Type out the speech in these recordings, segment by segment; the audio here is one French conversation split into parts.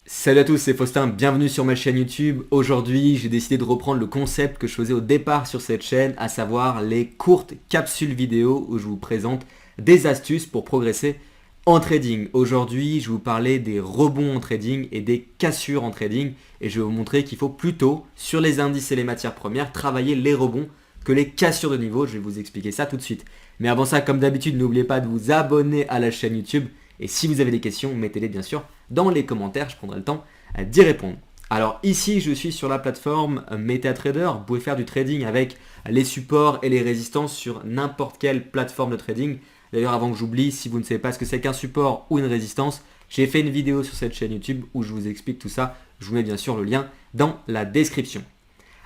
Salut à tous, c'est Faustin, bienvenue sur ma chaîne YouTube. Aujourd'hui, j'ai décidé de reprendre le concept que je faisais au départ sur cette chaîne, à savoir les courtes capsules vidéo où je vous présente des astuces pour progresser en trading. Aujourd'hui, je vais vous parler des rebonds en trading et des cassures en trading et je vais vous montrer qu'il faut plutôt, sur les indices et les matières premières, travailler les rebonds que les cassures de niveau. Je vais vous expliquer ça tout de suite. Mais avant ça, comme d'habitude, n'oubliez pas de vous abonner à la chaîne YouTube. Et si vous avez des questions, mettez-les bien sûr dans les commentaires, je prendrai le temps d'y répondre. Alors ici, je suis sur la plateforme MetaTrader. Vous pouvez faire du trading avec les supports et les résistances sur n'importe quelle plateforme de trading. D'ailleurs, avant que j'oublie, si vous ne savez pas ce que c'est qu'un support ou une résistance, j'ai fait une vidéo sur cette chaîne YouTube où je vous explique tout ça. Je vous mets bien sûr le lien dans la description.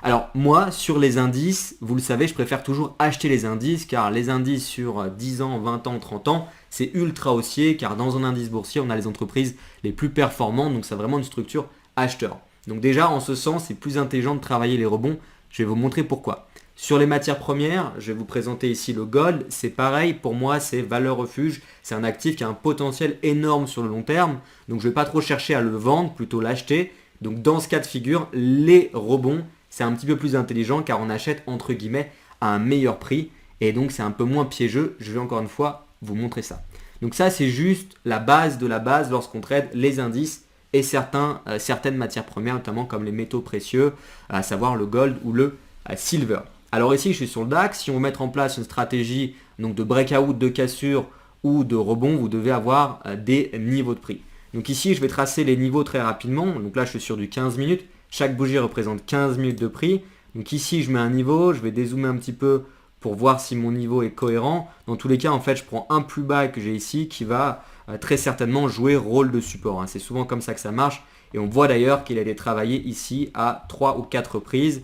Alors moi, sur les indices, vous le savez, je préfère toujours acheter les indices car les indices sur 10 ans, 20 ans, 30 ans, c'est ultra haussier car dans un indice boursier, on a les entreprises les plus performantes, donc c'est vraiment une structure acheteur. Donc déjà, en ce sens, c'est plus intelligent de travailler les rebonds. Je vais vous montrer pourquoi. Sur les matières premières, je vais vous présenter ici le gold. C'est pareil, pour moi, c'est valeur refuge. C'est un actif qui a un potentiel énorme sur le long terme. Donc je ne vais pas trop chercher à le vendre, plutôt l'acheter. Donc dans ce cas de figure, les rebonds, c'est un petit peu plus intelligent car on achète entre guillemets à un meilleur prix et donc c'est un peu moins piégeux. Je vais encore une fois vous montrer ça. Donc ça c'est juste la base de la base lorsqu'on trade les indices et certaines matières premières, notamment comme les métaux précieux, à savoir le gold ou le silver. Alors ici je suis sur le DAX. Si on veut mettre en place une stratégie donc de breakout, de cassure ou de rebond, vous devez avoir des niveaux de prix. Donc ici je vais tracer les niveaux très rapidement. Donc là je suis sur du 15 minutes. Chaque bougie représente 15 minutes de prix. Donc ici, je mets un niveau. Je vais dézoomer un petit peu pour voir si mon niveau est cohérent. Dans tous les cas, en fait, je prends un plus bas que j'ai ici qui va très certainement jouer rôle de support. C'est souvent comme ça que ça marche. Et on voit d'ailleurs qu'il a été travaillé ici à 3 ou 4 reprises.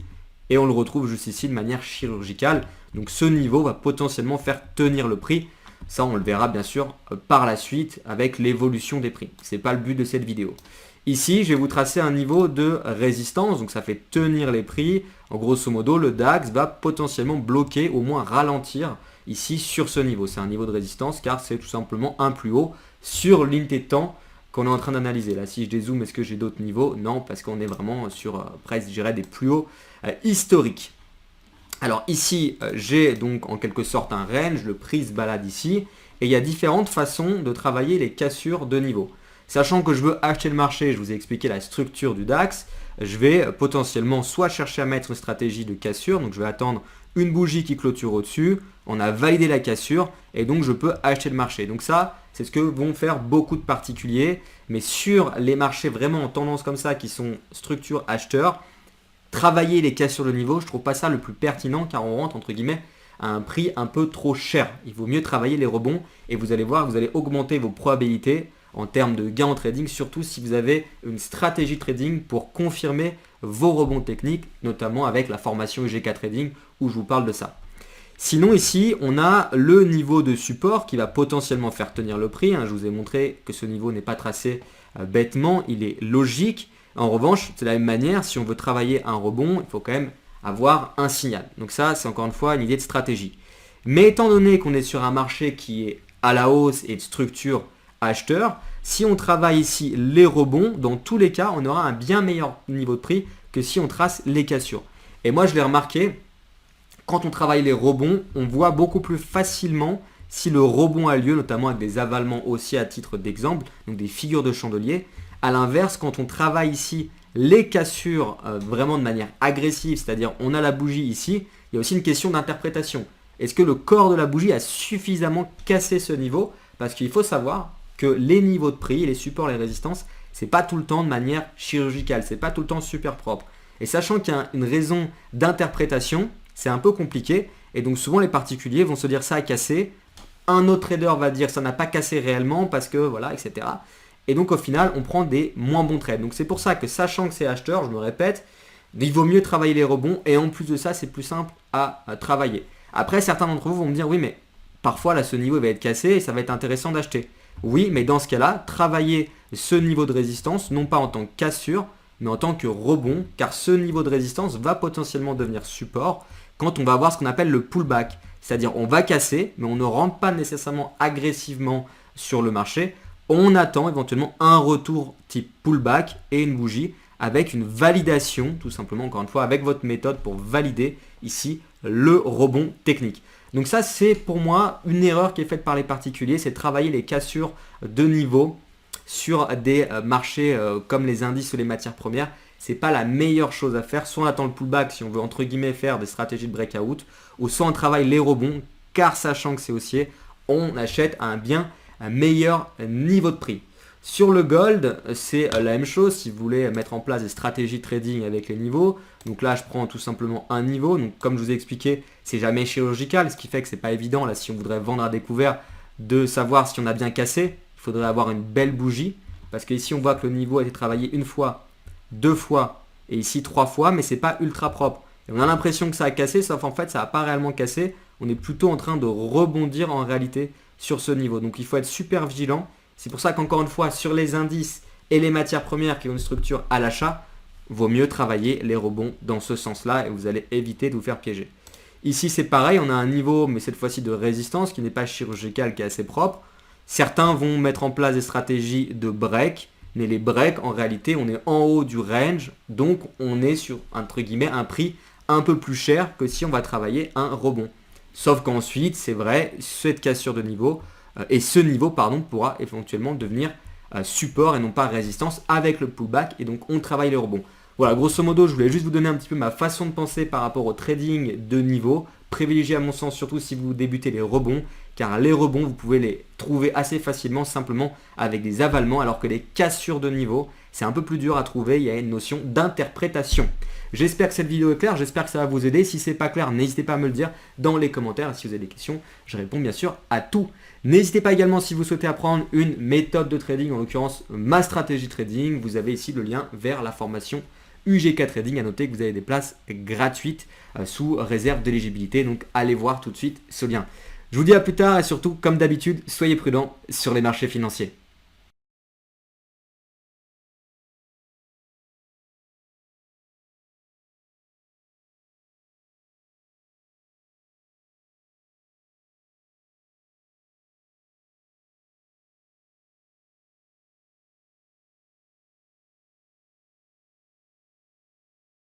Et on le retrouve juste ici de manière chirurgicale. Donc ce niveau va potentiellement faire tenir le prix. Ça, on le verra bien sûr par la suite avec l'évolution des prix. Ce n'est pas le but de cette vidéo. Ici, je vais vous tracer un niveau de résistance, donc ça fait tenir les prix. En grosso modo, le DAX va potentiellement bloquer, au moins ralentir ici sur ce niveau. C'est un niveau de résistance car c'est tout simplement un plus haut sur l'unité de temps qu'on est en train d'analyser. Là, si je dézoome, est-ce que j'ai d'autres niveaux? Non, parce qu'on est vraiment sur presque, je dirais, des plus hauts historiques. Alors ici, j'ai donc en quelque sorte un range, le prix se balade ici. Et il y a différentes façons de travailler les cassures de niveau. Sachant que je veux acheter le marché, je vous ai expliqué la structure du DAX, je vais potentiellement soit chercher à mettre une stratégie de cassure, donc je vais attendre une bougie qui clôture au-dessus, on a validé la cassure et donc je peux acheter le marché. Donc ça, c'est ce que vont faire beaucoup de particuliers, mais sur les marchés vraiment en tendance comme ça qui sont structure acheteur, travailler les cassures de niveau, je ne trouve pas ça le plus pertinent car on rentre entre guillemets à un prix un peu trop cher. Il vaut mieux travailler les rebonds et vous allez voir, vous allez augmenter vos probabilités en termes de gains en trading, surtout si vous avez une stratégie trading pour confirmer vos rebonds techniques, notamment avec la formation UGK Trading où je vous parle de ça. Sinon ici, on a le niveau de support qui va potentiellement faire tenir le prix. Je vous ai montré que ce niveau n'est pas tracé bêtement, il est logique. En revanche, c'est de la même manière, si on veut travailler un rebond, il faut quand même avoir un signal. Donc ça, c'est encore une fois une idée de stratégie. Mais étant donné qu'on est sur un marché qui est à la hausse et de structure acheteur, si on travaille ici les rebonds, dans tous les cas, on aura un bien meilleur niveau de prix que si on trace les cassures. Et moi, je l'ai remarqué, quand on travaille les rebonds, on voit beaucoup plus facilement si le rebond a lieu, notamment avec des avalements haussiers à titre d'exemple, donc des figures de chandelier. À l'inverse, quand on travaille ici les cassures vraiment de manière agressive, c'est-à-dire on a la bougie ici, il y a aussi une question d'interprétation. Est-ce que le corps de la bougie a suffisamment cassé ce niveau? Parce qu'il faut savoir que les niveaux de prix, les supports, les résistances, c'est pas tout le temps de manière chirurgicale, c'est pas tout le temps super propre. Et sachant qu'il y a une raison d'interprétation, c'est un peu compliqué. Et donc souvent les particuliers vont se dire ça a cassé. Un autre trader va dire ça n'a pas cassé réellement parce que voilà, etc. Et donc au final, on prend des moins bons trades. Donc c'est pour ça que sachant que c'est acheteur, je me répète, il vaut mieux travailler les rebonds. Et en plus de ça, c'est plus simple à travailler. Après, certains d'entre vous vont me dire oui, mais parfois là, ce niveau il va être cassé et ça va être intéressant d'acheter. Oui, mais dans ce cas-là, travaillez ce niveau de résistance, non pas en tant que cassure, mais en tant que rebond, car ce niveau de résistance va potentiellement devenir support quand on va avoir ce qu'on appelle le pullback. C'est-à-dire on va casser, mais on ne rentre pas nécessairement agressivement sur le marché. On attend éventuellement un retour type pullback et une bougie avec une validation, tout simplement, encore une fois, avec votre méthode pour valider ici le rebond technique. Donc ça, c'est pour moi une erreur qui est faite par les particuliers, c'est de travailler les cassures de niveau sur des marchés comme les indices ou les matières premières. C'est pas la meilleure chose à faire. Soit on attend le pullback si on veut entre guillemets faire des stratégies de breakout, ou soit on travaille les rebonds, car sachant que c'est haussier, on achète à un meilleur niveau de prix. Sur le gold, c'est la même chose si vous voulez mettre en place des stratégies trading avec les niveaux. Donc là, je prends tout simplement un niveau. Donc comme je vous ai expliqué, c'est jamais chirurgical, ce qui fait que c'est pas évident là si on voudrait vendre à découvert de savoir si on a bien cassé. Il faudrait avoir une belle bougie parce que ici on voit que le niveau a été travaillé une fois, deux fois et ici trois fois, mais c'est pas ultra propre. Et on a l'impression que ça a cassé, sauf en fait ça n'a pas réellement cassé. On est plutôt en train de rebondir en réalité sur ce niveau. Donc il faut être super vigilant. C'est pour ça qu'encore une fois, sur les indices et les matières premières qui ont une structure à l'achat, vaut mieux travailler les rebonds dans ce sens-là et vous allez éviter de vous faire piéger. Ici, c'est pareil, on a un niveau, mais cette fois-ci de résistance qui n'est pas chirurgical, qui est assez propre. Certains vont mettre en place des stratégies de break, mais les breaks, en réalité, on est en haut du range, donc on est sur, entre guillemets, un prix un peu plus cher que si on va travailler un rebond. Sauf qu'ensuite, c'est vrai, cette cassure de niveau, et ce niveau pourra éventuellement devenir support et non pas résistance avec le pullback et donc on travaille les rebonds. Voilà, grosso modo, je voulais juste vous donner un petit peu ma façon de penser par rapport au trading de niveau. Privilégiez à mon sens surtout si vous débutez les rebonds, car les rebonds, vous pouvez les trouver assez facilement simplement avec des avalements, alors que les cassures de niveau, c'est un peu plus dur à trouver, il y a une notion d'interprétation. J'espère que cette vidéo est claire, j'espère que ça va vous aider. Si c'est pas clair, n'hésitez pas à me le dire dans les commentaires. Si vous avez des questions, je réponds bien sûr à tout. N'hésitez pas également si vous souhaitez apprendre une méthode de trading, en l'occurrence ma stratégie trading. Vous avez ici le lien vers la formation UGK Trading. À noter que vous avez des places gratuites sous réserve d'éligibilité. Donc allez voir tout de suite ce lien. Je vous dis à plus tard et surtout, comme d'habitude, soyez prudents sur les marchés financiers.